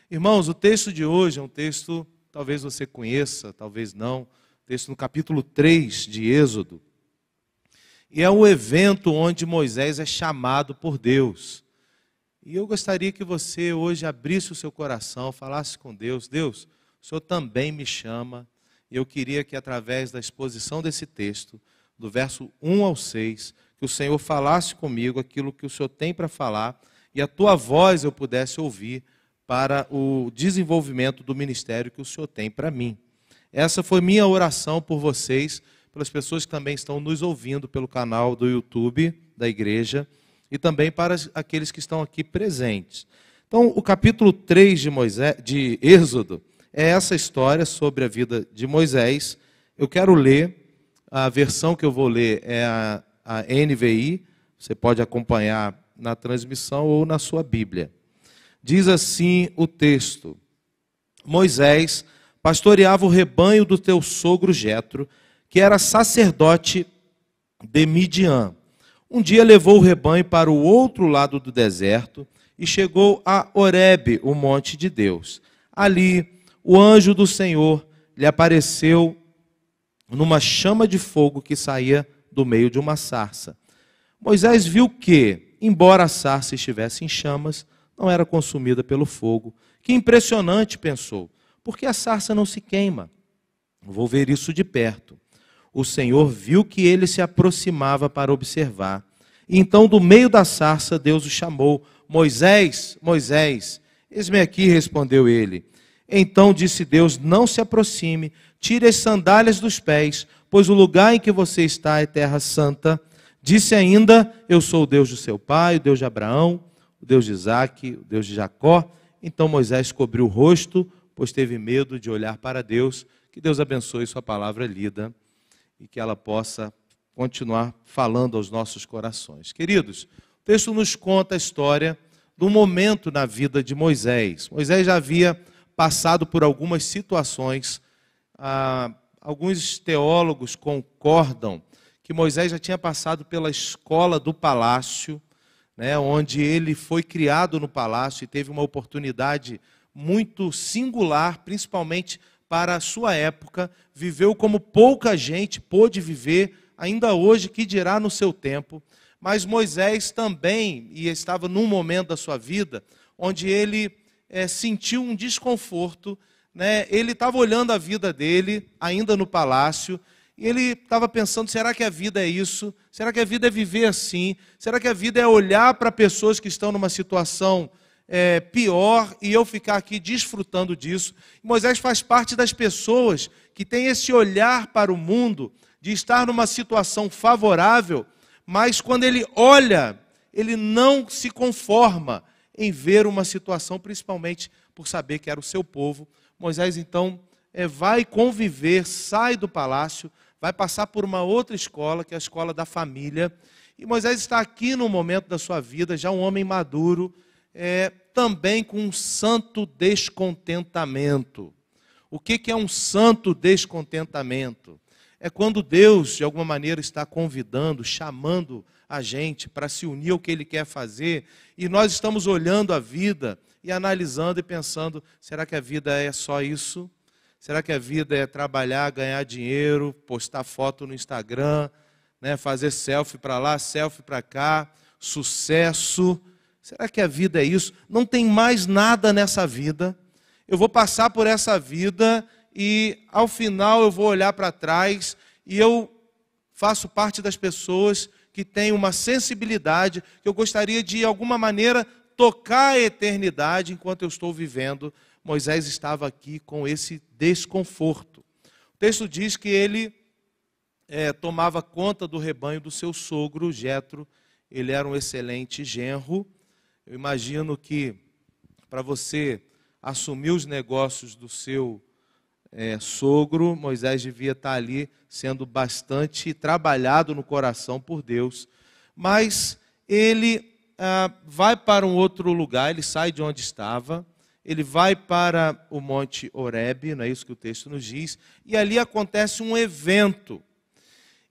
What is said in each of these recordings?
Irmãos, o texto de hoje é um texto, talvez você conheça, talvez não, texto no capítulo 3 de Êxodo. E é um evento onde Moisés é chamado por Deus. E eu gostaria que você hoje abrisse o seu coração, falasse com Deus: Deus, o Senhor também me chama. E eu queria que através da exposição desse texto, do verso 1 ao 6, que o Senhor falasse comigo aquilo que o Senhor tem para falar e a tua voz eu pudesse ouvir para o desenvolvimento do ministério que o Senhor tem para mim. Essa foi minha oração por vocês, pelas pessoas que também estão nos ouvindo pelo canal do YouTube da igreja e também para aqueles que estão aqui presentes. Então, o capítulo 3 de Êxodo é essa história sobre a vida de Moisés. Eu quero ler, a versão que eu vou ler é a NVI, você pode acompanhar na transmissão ou na sua Bíblia. Diz assim o texto: Moisés pastoreava o rebanho do teu sogro Jetro, que era sacerdote de Midian. Um dia levou o rebanho para o outro lado do deserto e chegou a Horebe, o monte de Deus. Ali, o anjo do Senhor lhe apareceu numa chama de fogo que saía do meio de uma sarça. Moisés viu que, embora a sarça estivesse em chamas, não era consumida pelo fogo. Que impressionante, pensou, porque a sarça não se queima. Vou ver isso de perto. O Senhor viu que ele se aproximava para observar. E então, do meio da sarça, Deus o chamou: Moisés, Moisés. Eis-me aqui, respondeu ele. Então disse Deus: não se aproxime, tire as sandálias dos pés, pois o lugar em que você está é terra santa. Disse ainda: eu sou o Deus do seu pai, o Deus de Abraão, o Deus de Isaque, o Deus de Jacó. Então Moisés cobriu o rosto, pois teve medo de olhar para Deus. Que Deus abençoe sua palavra lida e que ela possa continuar falando aos nossos corações. Queridos, o texto nos conta a história de um momento na vida de Moisés. Moisés já havia passado por algumas situações. Alguns teólogos concordam que Moisés já tinha passado pela escola do palácio, né, onde ele foi criado no palácio e teve uma oportunidade muito singular, principalmente para a sua época, viveu como pouca gente pôde viver ainda hoje, que dirá no seu tempo. Mas Moisés também estava num momento da sua vida onde ele sentiu um desconforto, né? Ele estava olhando a vida dele, ainda no palácio, e ele estava pensando: será que a vida é isso? Será que a vida é viver assim? Será que a vida é olhar para pessoas que estão numa situação pior e eu ficar aqui desfrutando disso? Moisés faz parte das pessoas que têm esse olhar para o mundo, de estar numa situação favorável, mas quando ele olha, ele não se conforma em ver uma situação, principalmente por saber que era o seu povo. Moisés então vai conviver, sai do palácio, vai passar por uma outra escola, que é a escola da família. E Moisés está aqui no momento da sua vida, já um homem maduro, também com um santo descontentamento. O que é um santo descontentamento? É quando Deus, de alguma maneira, está convidando, chamando a gente para se unir ao que Ele quer fazer, e nós estamos olhando a vida e analisando e pensando: será que a vida é só isso? Será que a vida é trabalhar, ganhar dinheiro, postar foto no Instagram, né, fazer selfie para lá, selfie para cá, sucesso? Será que a vida é isso? Não tem mais nada nessa vida. Eu vou passar por essa vida e ao final eu vou olhar para trás e eu faço parte das pessoas que têm uma sensibilidade, que eu gostaria de alguma maneira tocar a eternidade enquanto eu estou vivendo. Moisés estava aqui com esse desconforto. O texto diz que ele tomava conta do rebanho do seu sogro, Jetro. Ele era um excelente genro. Eu imagino que para você assumir os negócios do seu sogro, Moisés devia estar ali sendo bastante trabalhado no coração por Deus. Mas ele vai para um outro lugar, ele sai de onde estava, ele vai para o Monte Horebe, não é isso que o texto nos diz, e ali acontece um evento.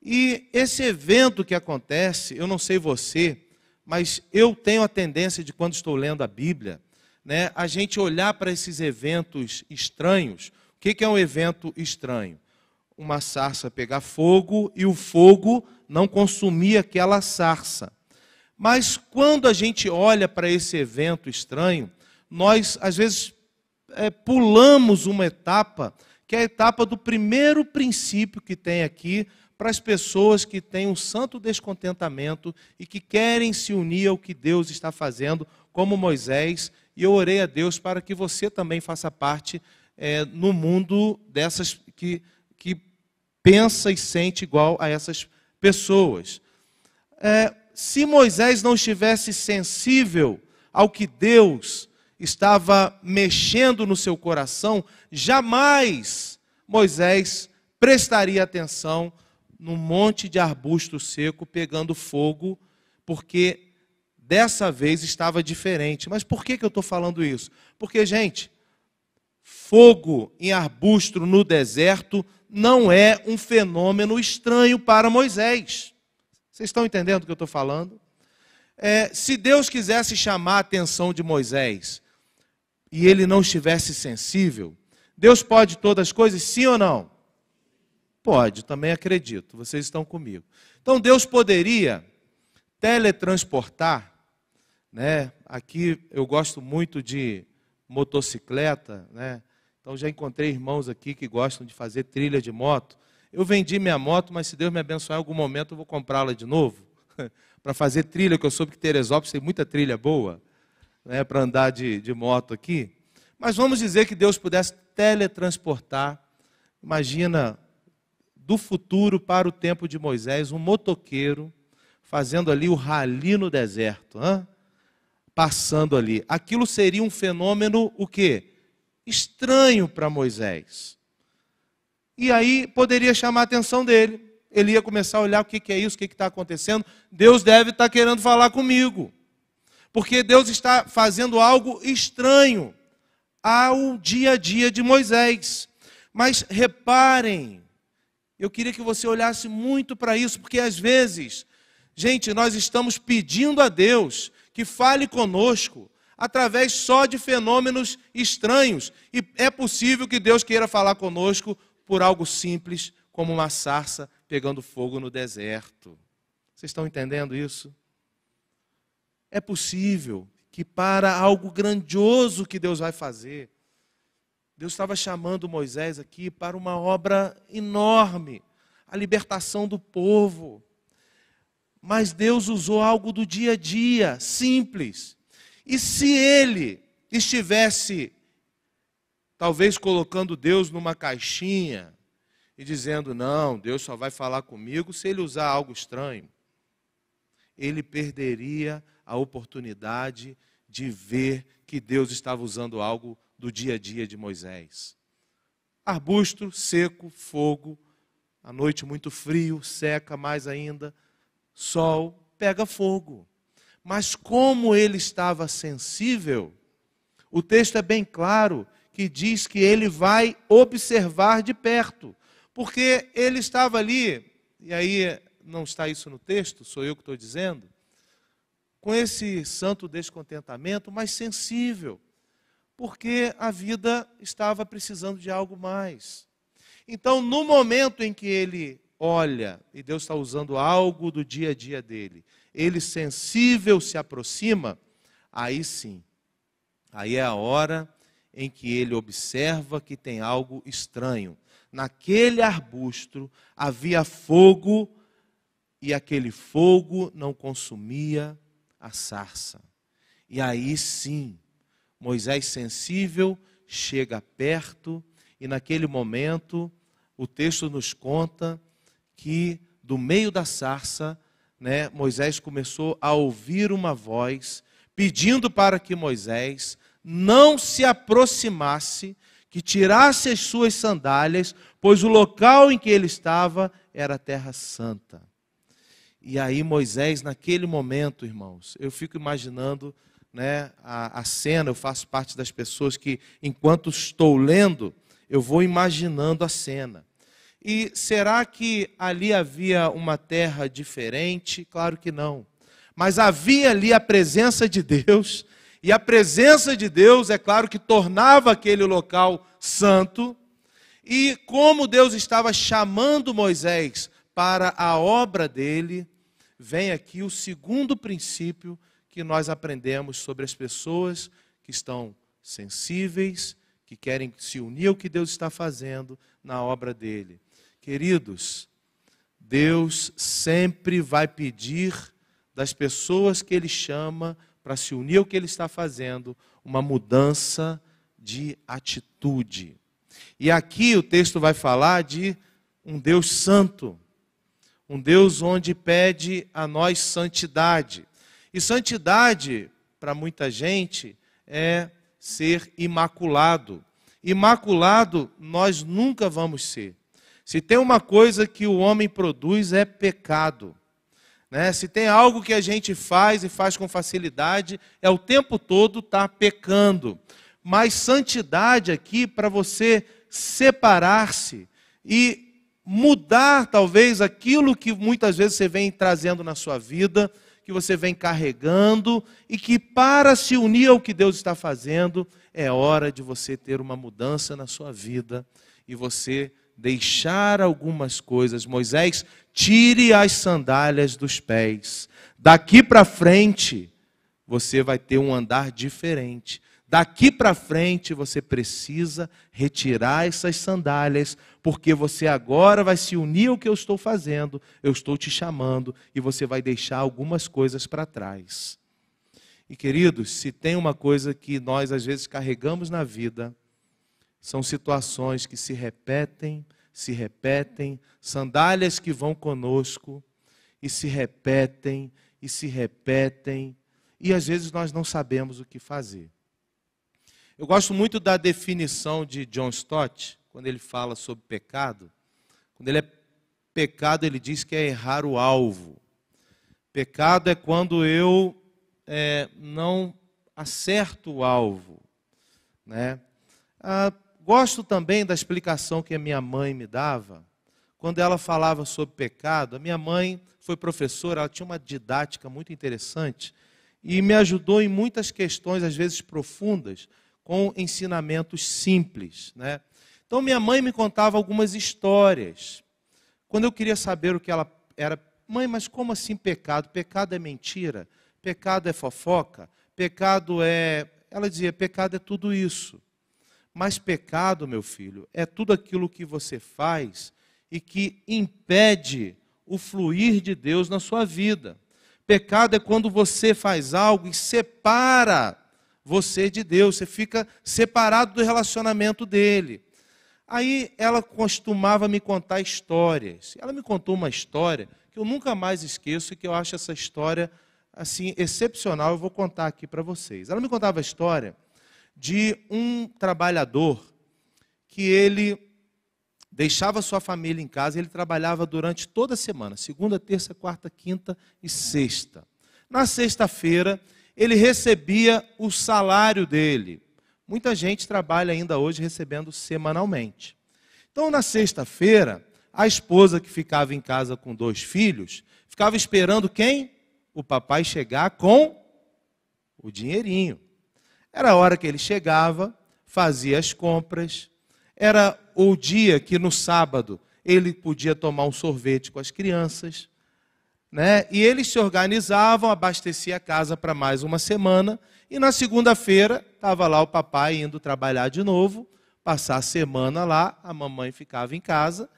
E esse evento que acontece, eu não sei você, mas eu tenho a tendência de, quando estou lendo a Bíblia, né, a gente olhar para esses eventos estranhos. O que é um evento estranho? Uma sarça pegar fogo e o fogo não consumir aquela sarça. Mas quando a gente olha para esse evento estranho, nós às vezes pulamos uma etapa, que é a etapa do primeiro princípio que tem aqui para as pessoas que têm um santo descontentamento e que querem se unir ao que Deus está fazendo, como Moisés. E eu orei a Deus para que você também faça parte no mundo dessas que pensa e sente igual a essas pessoas. Se Moisés não estivesse sensível ao que Deus estava mexendo no seu coração, jamais Moisés prestaria atenção num monte de arbusto seco pegando fogo, porque dessa vez estava diferente. Mas por que eu estou falando isso? Porque, gente, fogo em arbusto no deserto não é um fenômeno estranho para Moisés. Vocês estão entendendo o que eu estou falando? Se Deus quisesse chamar a atenção de Moisés e ele não estivesse sensível, Deus pode todas as coisas, sim ou não? Pode, também acredito, vocês estão comigo. Então Deus poderia teletransportar, né? Aqui eu gosto muito de motocicleta, né? Então já encontrei irmãos aqui que gostam de fazer trilha de moto. Eu vendi minha moto, mas se Deus me abençoar em algum momento eu vou comprá-la de novo, para fazer trilha, que eu soube que Teresópolis tem muita trilha boa, né, para andar de moto aqui. Mas vamos dizer que Deus pudesse teletransportar, imagina, do futuro para o tempo de Moisés, um motoqueiro fazendo ali o rali no deserto, passando ali. Aquilo seria um fenômeno, o quê? Estranho para Moisés. E aí poderia chamar a atenção dele. Ele ia começar a olhar o que é isso, o que está acontecendo. Deus deve estar querendo falar comigo. Porque Deus está fazendo algo estranho ao dia a dia de Moisés. Mas reparem, eu queria que você olhasse muito para isso, porque às vezes, gente, nós estamos pedindo a Deus que fale conosco através só de fenômenos estranhos. E é possível que Deus queira falar conosco por algo simples, como uma sarça pegando fogo no deserto. Vocês estão entendendo isso? É possível que para algo grandioso que Deus vai fazer, Deus estava chamando Moisés aqui para uma obra enorme, a libertação do povo. Mas Deus usou algo do dia a dia, simples. E se ele estivesse, talvez colocando Deus numa caixinha e dizendo, não, Deus só vai falar comigo se ele usar algo estranho, ele perderia a oportunidade de ver que Deus estava usando algo do dia a dia de Moisés. Arbusto, seco, fogo, a noite muito frio, seca mais ainda, sol, pega fogo. Mas como ele estava sensível, o texto é bem claro que diz que ele vai observar de perto, porque ele estava ali, e aí não está isso no texto, sou eu que estou dizendo, com esse santo descontentamento, mas sensível, porque a vida estava precisando de algo mais. Então, no momento em que ele olha, e Deus está usando algo do dia a dia dele, ele sensível se aproxima, aí sim, aí é a hora em que ele observa que tem algo estranho. Naquele arbusto havia fogo, e aquele fogo não consumia a sarça. E aí sim, Moisés sensível chega perto, e naquele momento, o texto nos conta que do meio da sarça, né, Moisés começou a ouvir uma voz, pedindo para que Moisés não se aproximasse, que tirasse as suas sandálias, pois o local em que ele estava era a terra santa. E aí Moisés, naquele momento, irmãos, eu fico imaginando, né, a cena, eu faço parte das pessoas que, enquanto estou lendo, eu vou imaginando a cena. E será que ali havia uma terra diferente? Claro que não. Mas havia ali a presença de Deus, E a presença de Deus, é claro que tornava aquele local santo. E como Deus estava chamando Moisés para a obra dele, vem aqui o segundo princípio que nós aprendemos sobre as pessoas que estão sensíveis, que querem se unir ao que Deus está fazendo na obra dele. Queridos, Deus sempre vai pedir das pessoas que Ele chama para se unir ao que Ele está fazendo, uma mudança de atitude. E aqui o texto vai falar de um Deus santo, um Deus onde pede a nós santidade. E santidade, para muita gente, é ser imaculado. Imaculado nós nunca vamos ser. Se tem uma coisa que o homem produz é pecado. Né? Se tem algo que a gente faz e faz com facilidade, é o tempo todo estar pecando. Mas santidade aqui, para você separar-se e mudar talvez aquilo que muitas vezes você vem trazendo na sua vida, que você vem carregando, e que para se unir ao que Deus está fazendo, é hora de você ter uma mudança na sua vida e você deixar algumas coisas. Moisés, tire as sandálias dos pés. Daqui para frente, você vai ter um andar diferente. Daqui para frente, você precisa retirar essas sandálias, porque você agora vai se unir ao que eu estou fazendo, eu estou te chamando, e você vai deixar algumas coisas para trás. E queridos, se tem uma coisa que nós às vezes carregamos na vida, são situações que se repetem, sandálias que vão conosco, e se repetem, e às vezes nós não sabemos o que fazer. Eu gosto muito da definição de John Stott, quando ele fala sobre pecado. Quando ele é pecado, ele diz que é errar o alvo. Pecado é quando eu não acerto o alvo. Né? Gosto também da explicação que a minha mãe me dava, quando ela falava sobre pecado. A minha mãe foi professora, ela tinha uma didática muito interessante e me ajudou em muitas questões, às vezes profundas, com ensinamentos simples. Né? Então, minha mãe me contava algumas histórias. Quando eu queria saber o que ela era, mãe, mas como assim pecado? Pecado é mentira? Pecado é fofoca? Pecado é... Ela dizia, pecado é tudo isso. Mas pecado, meu filho, é tudo aquilo que você faz e que impede o fluir de Deus na sua vida. Pecado é quando você faz algo e separa você de Deus, você fica separado do relacionamento dele. Aí ela costumava me contar histórias. Ela me contou uma história que eu nunca mais esqueço e que eu acho essa história assim excepcional. Eu vou contar aqui para vocês. Ela me contava a história de um trabalhador que ele deixava sua família em casa, ele trabalhava durante toda a semana, segunda, terça, quarta, quinta e sexta. Na sexta-feira, ele recebia o salário dele. Muita gente trabalha ainda hoje recebendo semanalmente. Então, na sexta-feira, a esposa que ficava em casa com 2 filhos, ficava esperando quem? O papai chegar com o dinheirinho. Era a hora que ele chegava, fazia as compras. Era o dia que no sábado ele podia tomar um sorvete com as crianças. Né? E eles se organizavam, abasteciam a casa para mais uma semana. E na segunda-feira estava lá o papai indo trabalhar de novo, passar a semana lá, a mamãe ficava em casa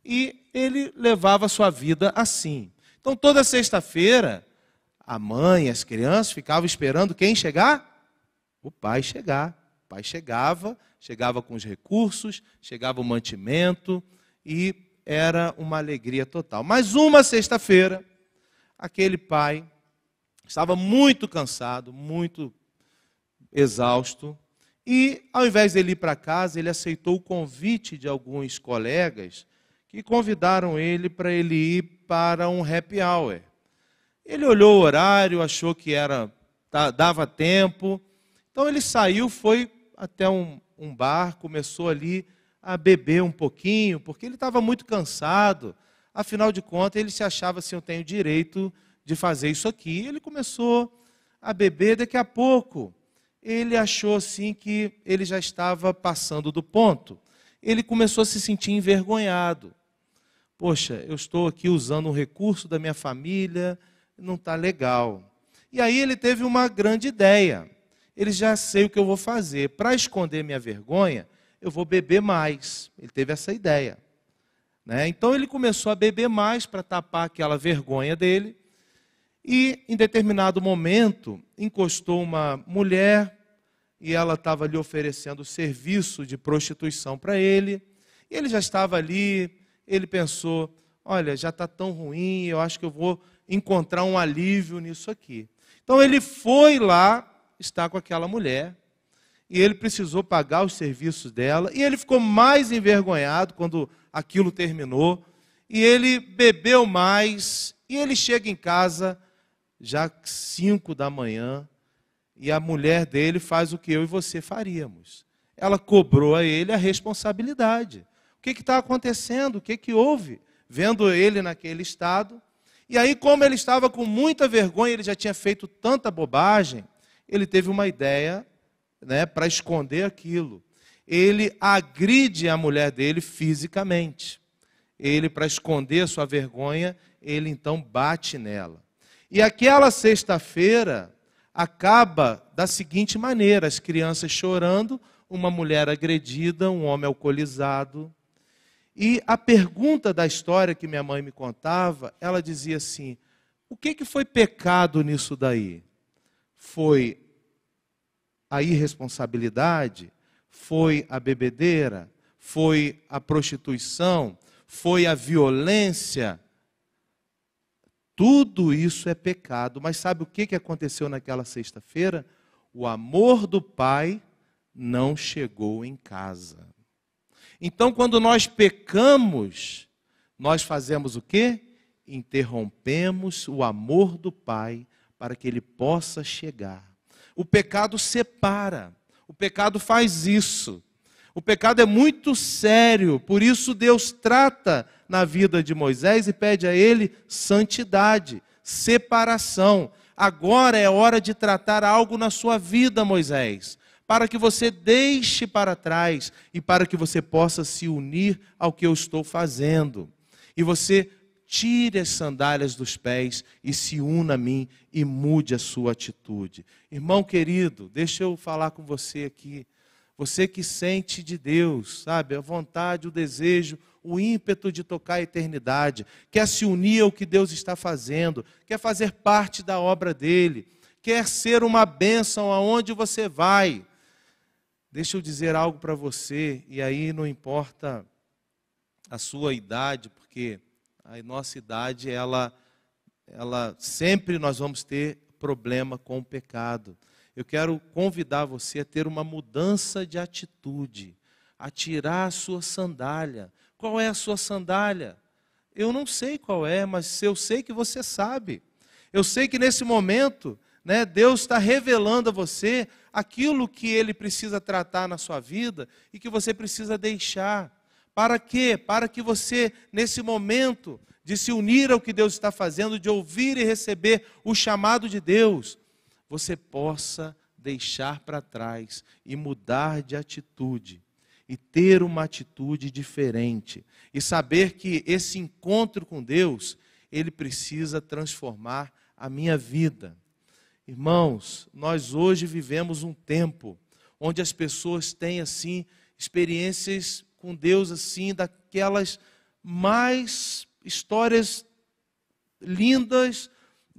e ele levava a sua vida assim. Então toda sexta-feira a mãe, as crianças ficavam esperando quem chegar? O pai chegar. O pai chegava com os recursos, chegava o mantimento e era uma alegria total. Mas uma sexta-feira, aquele pai estava muito cansado, muito exausto, e ao invés de ele ir para casa, ele aceitou o convite de alguns colegas que convidaram ele para ele ir para um happy hour. Ele olhou o horário, achou que dava tempo, então ele saiu, foi até um bar, começou ali a beber um pouquinho, porque ele estava muito cansado. Afinal de contas, ele se achava assim, eu tenho direito de fazer isso aqui. Ele começou a beber, daqui a pouco ele achou assim que ele já estava passando do ponto. Ele começou a se sentir envergonhado. Poxa, eu estou aqui usando um recurso da minha família, não está legal. E aí ele teve uma grande ideia. Ele já sei o que eu vou fazer. Para esconder minha vergonha, eu vou beber mais. Ele teve essa ideia. Então ele começou a beber mais para tapar aquela vergonha dele. E em determinado momento, encostou uma mulher e ela estava lhe oferecendo serviço de prostituição para ele. E ele já estava ali, ele pensou, olha, já está tão ruim, eu acho que eu vou encontrar um alívio nisso aqui. Então ele foi lá estar com aquela mulher, e ele precisou pagar os serviços dela, e ele ficou mais envergonhado quando aquilo terminou, e ele bebeu mais, e ele chega em casa já 5 da manhã, e a mulher dele faz o que eu e você faríamos. Ela cobrou a ele a responsabilidade. O que está acontecendo? O que houve? Vendo ele naquele estado. E aí, como ele estava com muita vergonha, ele já tinha feito tanta bobagem, ele teve uma ideia, para esconder aquilo. Ele agride a mulher dele fisicamente. Ele, para esconder a sua vergonha, ele então bate nela. E aquela sexta-feira acaba da seguinte maneira: as crianças chorando, uma mulher agredida, um homem alcoolizado. E a pergunta da história que minha mãe me contava, ela dizia assim, o que foi pecado nisso daí? Foi a irresponsabilidade? Foi a bebedeira? Foi a prostituição? Foi a violência? Tudo isso é pecado. Mas sabe o que aconteceu naquela sexta-feira? O amor do Pai não chegou em casa. Então, quando nós pecamos, nós fazemos o quê? Interrompemos o amor do Pai para que Ele possa chegar. O pecado separa, o pecado faz isso. O pecado é muito sério, por isso Deus trata na vida de Moisés e pede a ele santidade, separação. Agora é hora de tratar algo na sua vida, Moisés, para que você deixe para trás e para que você possa se unir ao que eu estou fazendo. E você tire as sandálias dos pés e se una a mim e mude a sua atitude. Irmão querido, deixa eu falar com você aqui. Você que sente de Deus, sabe, a vontade, o desejo, o ímpeto de tocar a eternidade, quer se unir ao que Deus está fazendo, quer fazer parte da obra dele, quer ser uma bênção aonde você vai. Deixa eu dizer algo para você, e aí não importa a sua idade, porque a nossa idade, ela sempre nós vamos ter problema com o pecado. Eu quero convidar você a ter uma mudança de atitude, a tirar a sua sandália. Qual é a sua sandália? Eu não sei qual é, mas eu sei que você sabe. Eu sei que nesse momento, Deus está revelando a você aquilo que Ele precisa tratar na sua vida e que você precisa deixar. Para quê? Para que você, nesse momento de se unir ao que Deus está fazendo, de ouvir e receber o chamado de Deus, você possa deixar para trás e mudar de atitude, e ter uma atitude diferente, e saber que esse encontro com Deus, ele precisa transformar a minha vida. Irmãos, nós hoje vivemos um tempo onde as pessoas têm assim experiências com Deus assim, daquelas mais histórias lindas,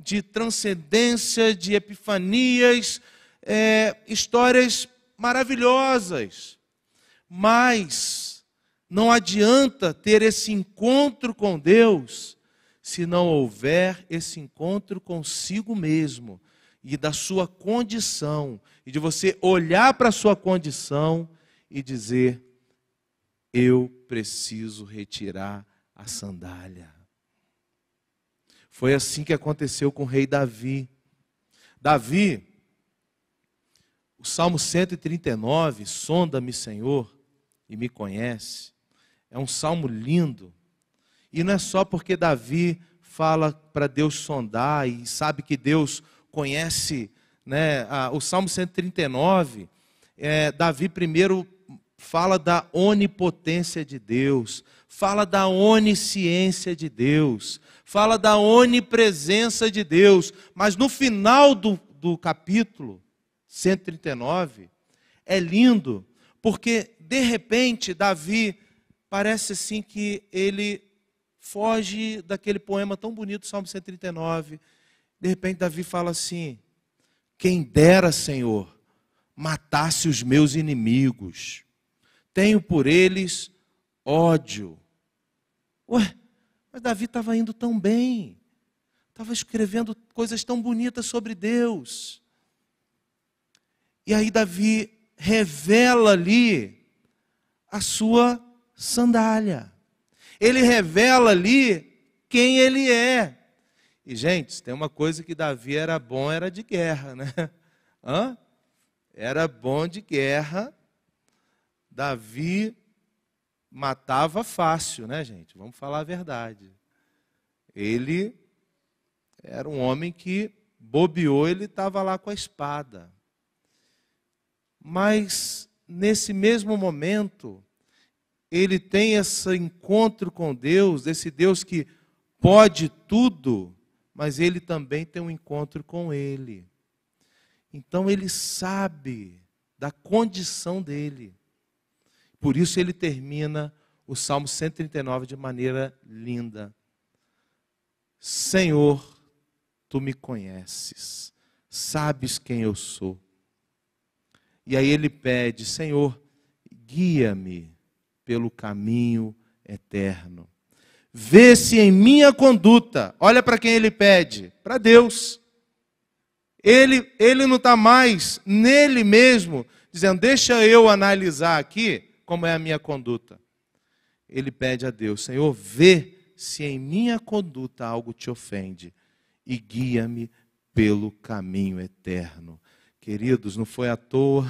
de transcendência, de epifanias, histórias maravilhosas. Mas não adianta ter esse encontro com Deus se não houver esse encontro consigo mesmo e da sua condição, e de você olhar para a sua condição e dizer, eu preciso retirar a sandália. Foi assim que aconteceu com o rei Davi. Davi, o Salmo 139, sonda-me, Senhor, e me conhece. É um salmo lindo. E não é só porque Davi fala para Deus sondar e sabe que Deus conhece, né? O Salmo 139, Davi primeiro fala da onipotência de Deus, fala da onisciência de Deus, fala da onipresença de Deus, mas no final do capítulo 139, é lindo, porque de repente Davi parece assim que ele foge daquele poema tão bonito, Salmo 139, de repente Davi fala assim: quem dera, Senhor, matasse os meus inimigos, tenho por eles ódio. Ué, mas Davi estava indo tão bem, estava escrevendo coisas tão bonitas sobre Deus. E aí Davi revela ali a sua sandália. Ele revela ali quem ele é. E, gente, tem uma coisa que Davi era bom, era de guerra, né? Era bom de guerra. Davi matava fácil, né, gente? Vamos falar a verdade. Ele era um homem que bobeou, ele estava lá com a espada. Mas, nesse mesmo momento, ele tem esse encontro com Deus, esse Deus que pode tudo, mas ele também tem um encontro com Ele. Então ele sabe da condição dele. Por isso ele termina o Salmo 139 de maneira linda. Senhor, Tu me conheces, sabes quem eu sou. E aí ele pede: Senhor, guia-me pelo caminho eterno. Vê se em minha conduta, olha para quem ele pede, para Deus. Ele não está mais nele mesmo, dizendo, deixa eu analisar aqui como é a minha conduta. Ele pede a Deus, Senhor, vê se em minha conduta algo te ofende e guia-me pelo caminho eterno. Queridos, não foi à toa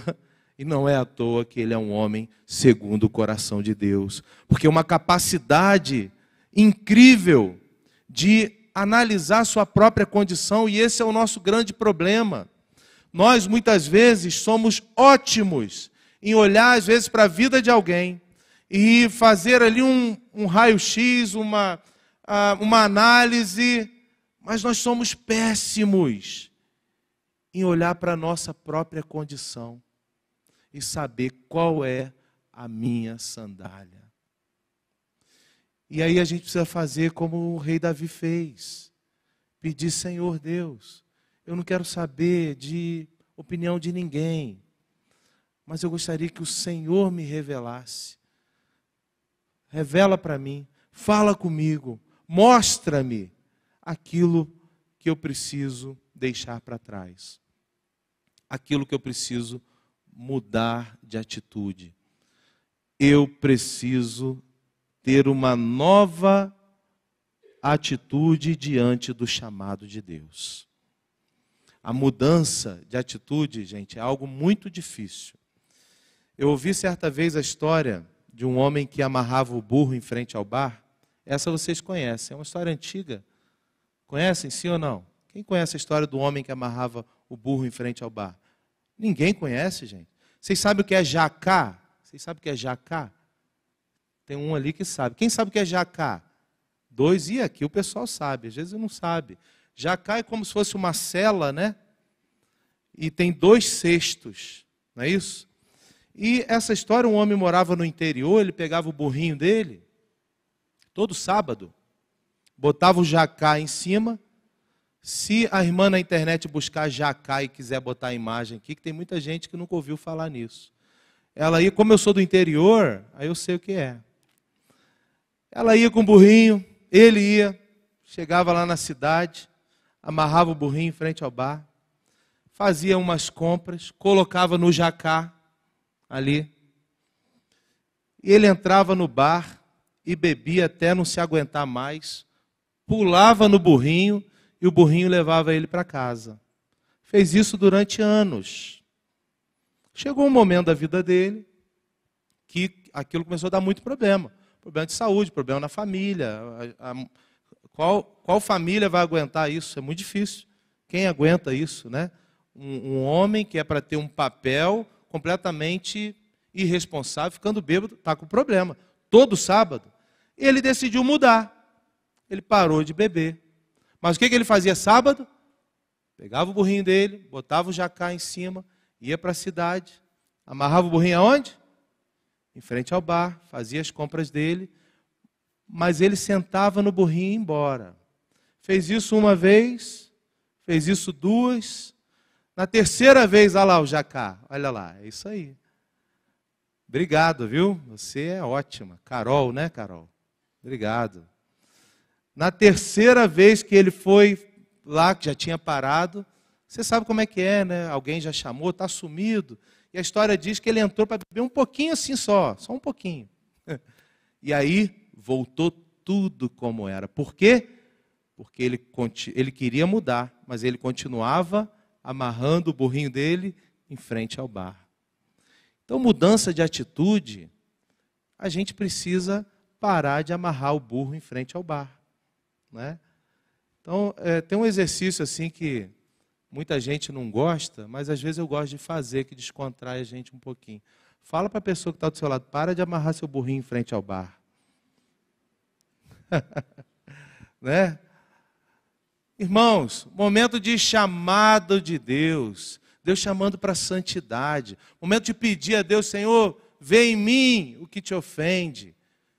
e não é à toa que ele é um homem segundo o coração de Deus, porque uma capacidade incrível de analisar sua própria condição, e esse é o nosso grande problema. Nós, muitas vezes, somos ótimos em olhar, às vezes, para a vida de alguém e fazer ali um raio-x, uma análise, mas nós somos péssimos em olhar para a nossa própria condição e saber qual é a minha sandália. E aí a gente precisa fazer como o rei Davi fez. Pedir, Senhor Deus, eu não quero saber de opinião de ninguém, mas eu gostaria que o Senhor me revelasse. Revela para mim, fala comigo, mostra-me aquilo que eu preciso deixar para trás. Aquilo que eu preciso mudar de atitude. Eu preciso ter uma nova atitude diante do chamado de Deus. A mudança de atitude, gente, é algo muito difícil. Eu ouvi certa vez a história de um homem que amarrava o burro em frente ao bar. Essa vocês conhecem, é uma história antiga. Conhecem, sim ou não? Quem conhece a história do homem que amarrava o burro em frente ao bar? Ninguém conhece, gente. Vocês sabem o que é jacá? Vocês sabem o que é jacá? Tem um ali que sabe. Quem sabe o que é jacá? Dois, e aqui o pessoal sabe, às vezes não sabe. Jacá é como se fosse uma cela, né? E tem 2 cestos, não é isso? E essa história, um homem morava no interior, ele pegava o burrinho dele, todo sábado, botava o jacá em cima. Se a irmã na internet buscar jacá e quiser botar a imagem aqui, que tem muita gente que nunca ouviu falar nisso. Ela ia, como eu sou do interior, aí eu sei o que é. Ela ia com o burrinho, ele ia, chegava lá na cidade, amarrava o burrinho em frente ao bar, fazia umas compras, colocava no jacá ali, e ele entrava no bar e bebia até não se aguentar mais, pulava no burrinho e o burrinho levava ele para casa. Fez isso durante anos. Chegou um momento da vida dele que aquilo começou a dar muito problema. Problema de saúde, problema na família. Qual família vai aguentar isso? É muito difícil. Quem aguenta isso, né? um homem que é para ter um papel completamente irresponsável, ficando bêbado, está com problema. Todo sábado, ele decidiu mudar. Ele parou de beber. Mas o que ele fazia sábado? Pegava o burrinho dele, botava o jacá em cima, ia para a cidade, amarrava o burrinho aonde? Em frente ao bar, fazia as compras dele, mas ele sentava no burrinho e ia embora. Fez isso uma vez, fez isso duas, na terceira vez, olha lá o jacá, olha lá, é isso aí. Obrigado, viu? Você é ótima. Carol, né, Carol? Obrigado. Na terceira vez que ele foi lá, que já tinha parado, você sabe como é que é, né? Alguém já chamou, está sumido. E a história diz que ele entrou para beber um pouquinho assim só um pouquinho. E aí voltou tudo como era. Por quê? Porque ele queria mudar, mas ele continuava amarrando o burrinho dele em frente ao bar. Então, mudança de atitude, a gente precisa parar de amarrar o burro em frente ao bar, né? Então, tem um exercício assim que muita gente não gosta, mas às vezes eu gosto de fazer, que descontrai a gente um pouquinho. Fala para a pessoa que está do seu lado, para de amarrar seu burrinho em frente ao bar. Né? Irmãos, momento de chamado de Deus, Deus chamando para a santidade, momento de pedir a Deus, Senhor, vê em mim o que te ofende,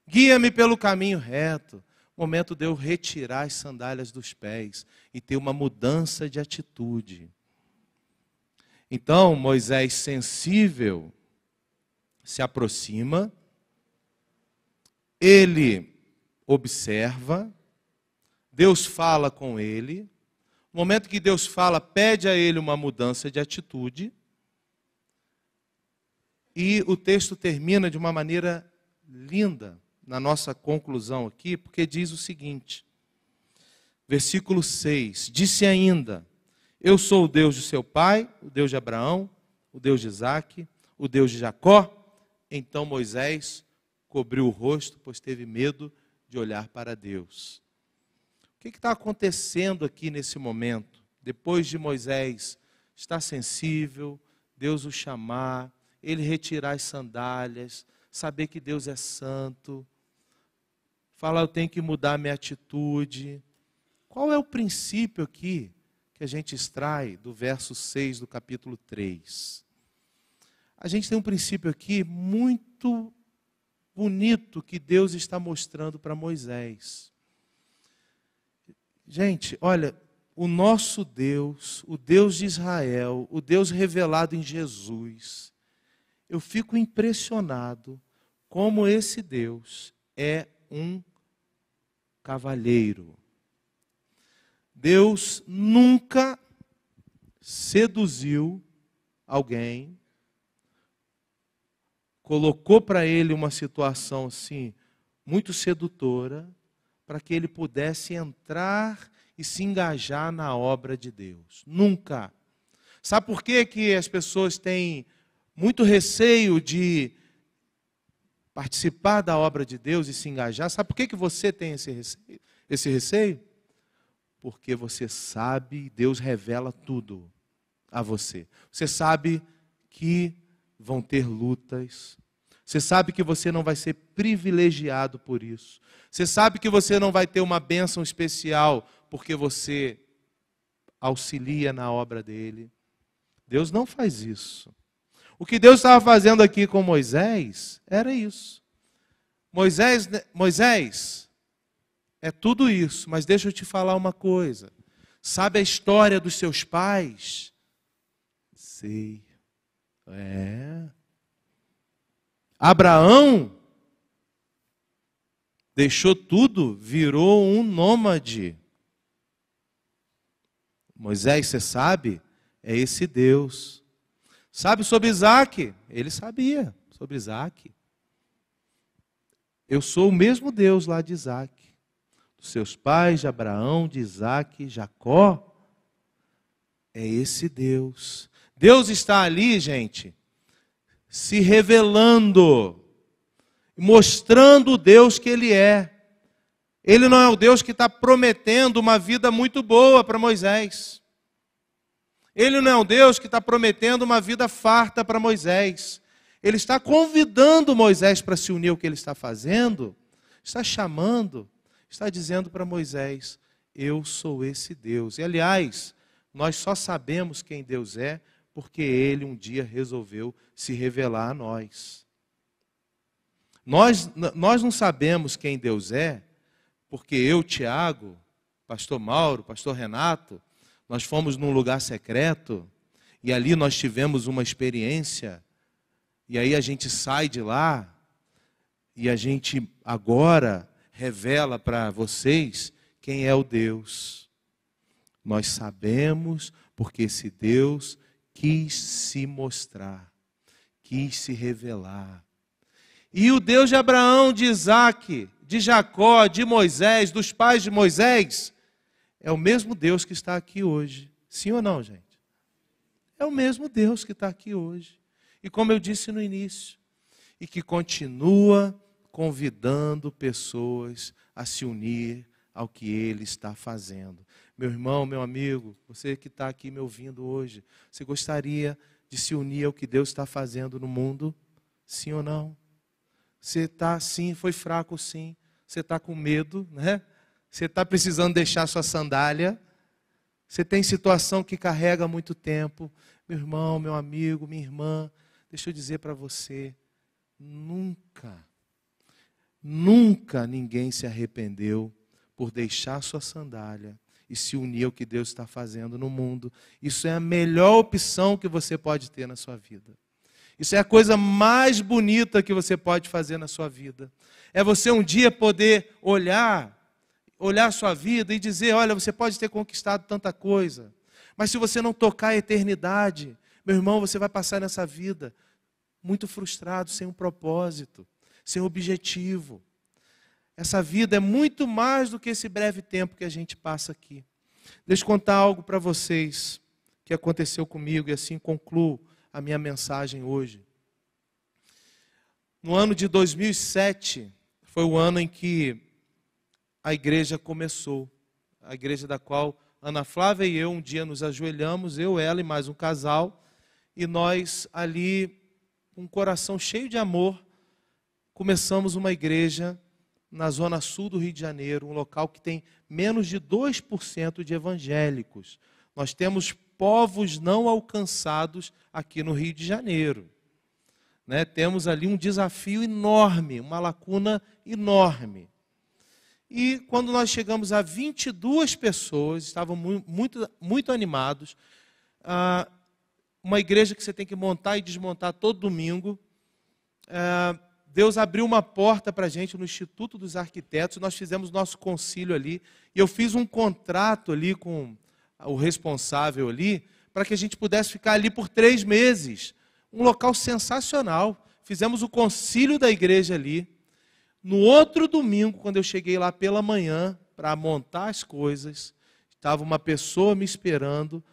guia-me pelo caminho reto. Momento de eu retirar as sandálias dos pés e ter uma mudança de atitude. Então, Moisés, sensível, se aproxima, ele observa, Deus fala com ele. No momento que Deus fala, pede a ele uma mudança de atitude. E o texto termina de uma maneira linda, na nossa conclusão aqui, porque diz o seguinte, versículo 6, disse ainda, eu sou o Deus de seu pai, o Deus de Abraão, o Deus de Isaque, o Deus de Jacó. Então Moisés cobriu o rosto, pois teve medo de olhar para Deus. O que está acontecendo aqui nesse momento? Depois de Moisés estar sensível, Deus o chamar, ele retirar as sandálias, saber que Deus é santo, falar, eu tenho que mudar a minha atitude. Qual é o princípio aqui que a gente extrai do verso 6 do capítulo 3? A gente tem um princípio aqui muito bonito que Deus está mostrando para Moisés. Gente, olha, o nosso Deus, o Deus de Israel, o Deus revelado em Jesus, eu fico impressionado como esse Deus é um cavalheiro. Deus nunca seduziu alguém, colocou para ele uma situação assim, muito sedutora, para que ele pudesse entrar e se engajar na obra de Deus. Nunca. Sabe por quê que as pessoas têm muito receio de participar da obra de Deus e se engajar? Sabe por que você tem esse receio? Porque você sabe, Deus revela tudo a você. Você sabe que vão ter lutas. Você sabe que você não vai ser privilegiado por isso. Você sabe que você não vai ter uma bênção especial porque você auxilia na obra dele. Deus não faz isso. O que Deus estava fazendo aqui com Moisés era isso. Moisés, é tudo isso, mas deixa eu te falar uma coisa. Sabe a história dos seus pais? Sei. Abraão deixou tudo, virou um nômade. Moisés, você sabe? É esse Deus. Sabe sobre Isaque? Ele sabia sobre Isaque. Eu sou o mesmo Deus lá de Isaque. Dos seus pais, de Abraão, de Isaque, Jacó. É esse Deus. Deus está ali, gente, se revelando, mostrando o Deus que Ele é. Ele não é o Deus que está prometendo uma vida muito boa para Moisés. Ele não é um Deus que está prometendo uma vida farta para Moisés. Ele está convidando Moisés para se unir ao que ele está fazendo, está chamando, está dizendo para Moisés: eu sou esse Deus. E, aliás, nós só sabemos quem Deus é porque Ele um dia resolveu se revelar a nós. Nós não sabemos quem Deus é porque eu, Tiago, pastor Mauro, pastor Renato, nós fomos num lugar secreto e ali nós tivemos uma experiência e aí a gente sai de lá e a gente agora revela para vocês quem é o Deus. Nós sabemos porque esse Deus quis se mostrar, quis se revelar. E o Deus de Abraão, de Isaque, de Jacó, de Moisés, dos pais de Moisés, é o mesmo Deus que está aqui hoje. Sim ou não, gente? É o mesmo Deus que está aqui hoje. E como eu disse no início, e que continua convidando pessoas a se unir ao que Ele está fazendo. Meu irmão, meu amigo, você que está aqui me ouvindo hoje, você gostaria de se unir ao que Deus está fazendo no mundo? Sim ou não? Você está sim, foi fraco sim, você está com medo, né? Você está precisando deixar sua sandália, você tem situação que carrega há muito tempo. Meu irmão, meu amigo, minha irmã, deixa eu dizer para você, nunca ninguém se arrependeu por deixar sua sandália e se unir ao que Deus está fazendo no mundo. Isso é a melhor opção que você pode ter na sua vida. Isso é a coisa mais bonita que você pode fazer na sua vida. É você um dia poder olhar a sua vida e dizer, olha, você pode ter conquistado tanta coisa, mas se você não tocar a eternidade, meu irmão, você vai passar nessa vida muito frustrado, sem um propósito, sem objetivo. Essa vida é muito mais do que esse breve tempo que a gente passa aqui. Deixa eu contar algo para vocês que aconteceu comigo e assim concluo a minha mensagem hoje. No ano de 2007, foi o ano em que a igreja começou. A igreja da qual Ana Flávia e eu um dia nos ajoelhamos, eu, ela e mais um casal, e nós ali, com um coração cheio de amor, começamos uma igreja na zona sul do Rio de Janeiro, um local que tem menos de 2% de evangélicos. Nós temos povos não alcançados aqui no Rio de Janeiro. Né? Temos ali um desafio enorme, uma lacuna enorme. E quando nós chegamos a 22 pessoas, estavam muito animados, uma igreja que você tem que montar e desmontar todo domingo, Deus abriu uma porta para a gente no Instituto dos Arquitetos, nós fizemos nosso concílio ali, e eu fiz um contrato ali com o responsável ali, para que a gente pudesse ficar ali por 3 meses. Um local sensacional. Fizemos o concílio da igreja ali. No outro domingo, quando eu cheguei lá pela manhã, para montar as coisas, estava uma pessoa me esperando,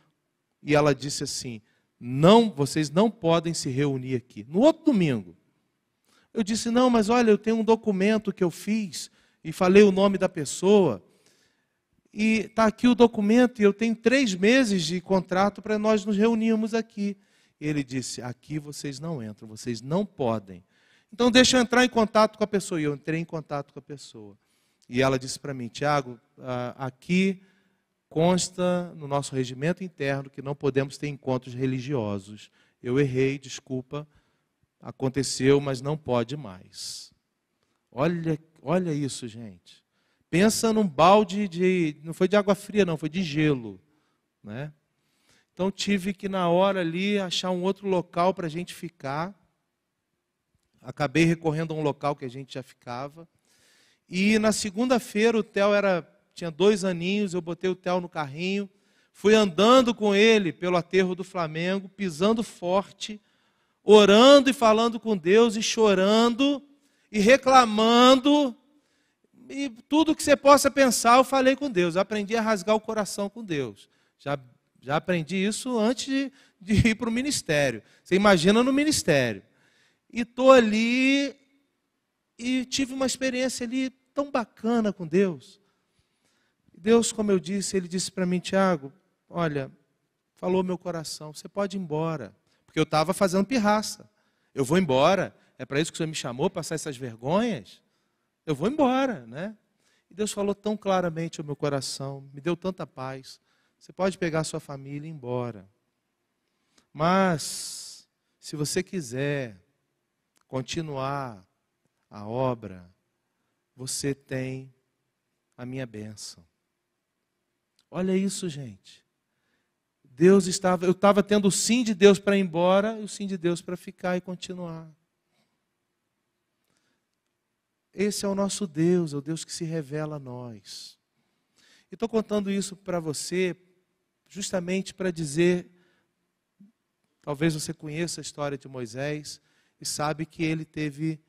e ela disse assim, não, vocês não podem se reunir aqui. No outro domingo. Eu disse, não, mas olha, eu tenho um documento que eu fiz, e falei o nome da pessoa, e está aqui o documento, e eu tenho 3 meses de contrato para nós nos reunirmos aqui. Ele disse, aqui vocês não entram, vocês não podem. Então deixa eu entrar em contato com a pessoa. E eu entrei em contato com a pessoa. E ela disse para mim, Tiago, aqui consta no nosso regimento interno que não podemos ter encontros religiosos. Eu errei, desculpa, aconteceu, mas não pode mais. Olha isso, gente. Pensa num balde não foi de água fria não, foi de gelo. Né? Então tive que na hora ali achar um outro local para a gente ficar. Acabei recorrendo a um local que a gente já ficava. E na segunda-feira o Theo tinha 2 aninhos, eu botei o Theo no carrinho, fui andando com ele pelo aterro do Flamengo, pisando forte, orando e falando com Deus, e chorando, e reclamando, e tudo que você possa pensar eu falei com Deus. Eu aprendi a rasgar o coração com Deus. Já aprendi isso antes de ir para o ministério. Você imagina no ministério. E estou ali e tive uma experiência ali tão bacana com Deus. Deus, como eu disse, Ele disse para mim, Tiago, olha, falou meu coração, você pode ir embora. Porque eu estava fazendo pirraça. Eu vou embora. É para isso que o Senhor me chamou, passar essas vergonhas? Eu vou embora, né? E Deus falou tão claramente ao meu coração, me deu tanta paz. Você pode pegar a sua família e ir embora. Mas, se você quiser continuar a obra, você tem a minha bênção. Olha isso, gente. Eu estava tendo o sim de Deus para ir embora e o sim de Deus para ficar e continuar. Esse é o nosso Deus, é o Deus que se revela a nós. E estou contando isso para você justamente para dizer, talvez você conheça a história de Moisés e sabe que ele teve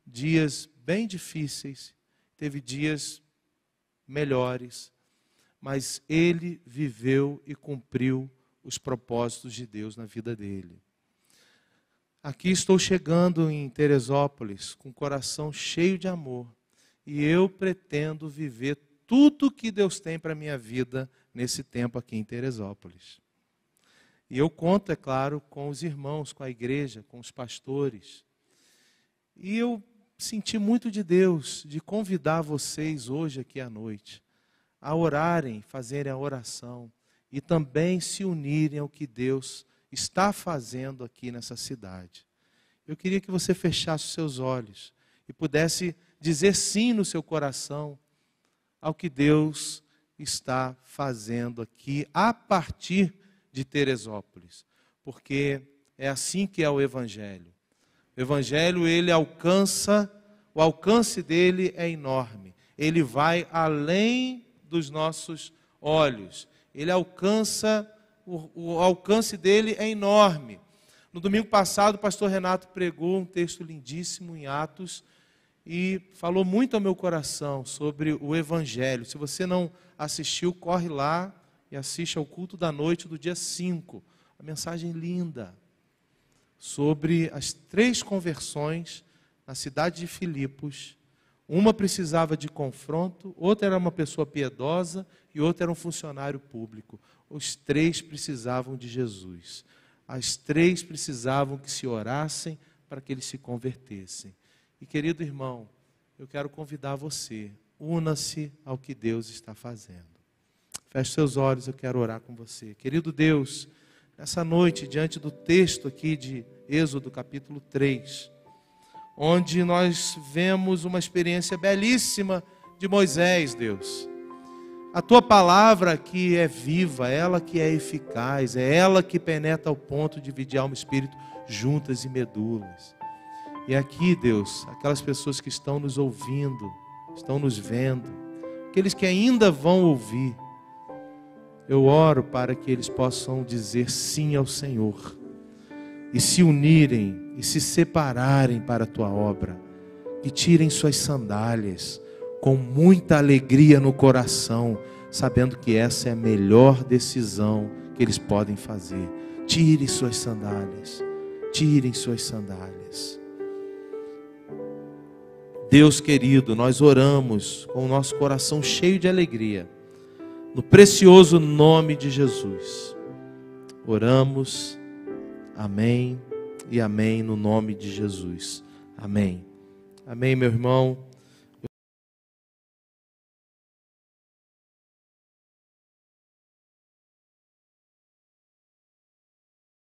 dias bem difíceis, teve dias melhores, mas ele viveu e cumpriu os propósitos de Deus na vida dele. Aqui estou chegando em Teresópolis com o coração cheio de amor e eu pretendo viver tudo que Deus tem para a minha vida nesse tempo aqui em Teresópolis. E eu conto, é claro, com os irmãos, com a igreja, com os pastores. E eu senti muito de Deus de convidar vocês hoje aqui à noite a orarem, fazerem a oração e também se unirem ao que Deus está fazendo aqui nessa cidade. Eu queria que você fechasse os seus olhos e pudesse dizer sim no seu coração ao que Deus está fazendo aqui a partir de Teresópolis, porque é assim que é o Evangelho. O Evangelho, ele alcança, o alcance dele é enorme. Ele vai além dos nossos olhos. Ele alcança, o alcance dele é enorme. No domingo passado, o pastor Renato pregou um texto lindíssimo em Atos e falou muito ao meu coração sobre o Evangelho. Se você não assistiu, corre lá e assiste ao culto da noite do dia 5. A mensagem linda sobre as 3 conversões na cidade de Filipos. Uma precisava de confronto, outra era uma pessoa piedosa e outra era um funcionário público. Os 3 precisavam de Jesus. As 3 precisavam que se orassem para que eles se convertessem. E querido irmão, eu quero convidar você, una-se ao que Deus está fazendo. Feche seus olhos, eu quero orar com você. Querido Deus, nessa noite, diante do texto aqui de Êxodo capítulo 3, onde nós vemos uma experiência belíssima de Moisés, Deus. A tua palavra que é viva, ela que é eficaz, é ela que penetra ao ponto de dividir alma e espírito juntas e medulas. E aqui, Deus, aquelas pessoas que estão nos ouvindo, estão nos vendo, aqueles que ainda vão ouvir, eu oro para que eles possam dizer sim ao Senhor e se unirem e se separarem para a tua obra e tirem suas sandálias com muita alegria no coração, sabendo que essa é a melhor decisão que eles podem fazer. Tirem suas sandálias, tirem suas sandálias. Deus querido, nós oramos com o nosso coração cheio de alegria, no precioso nome de Jesus. Oramos, amém e amém, no nome de Jesus. Amém. Amém, meu irmão.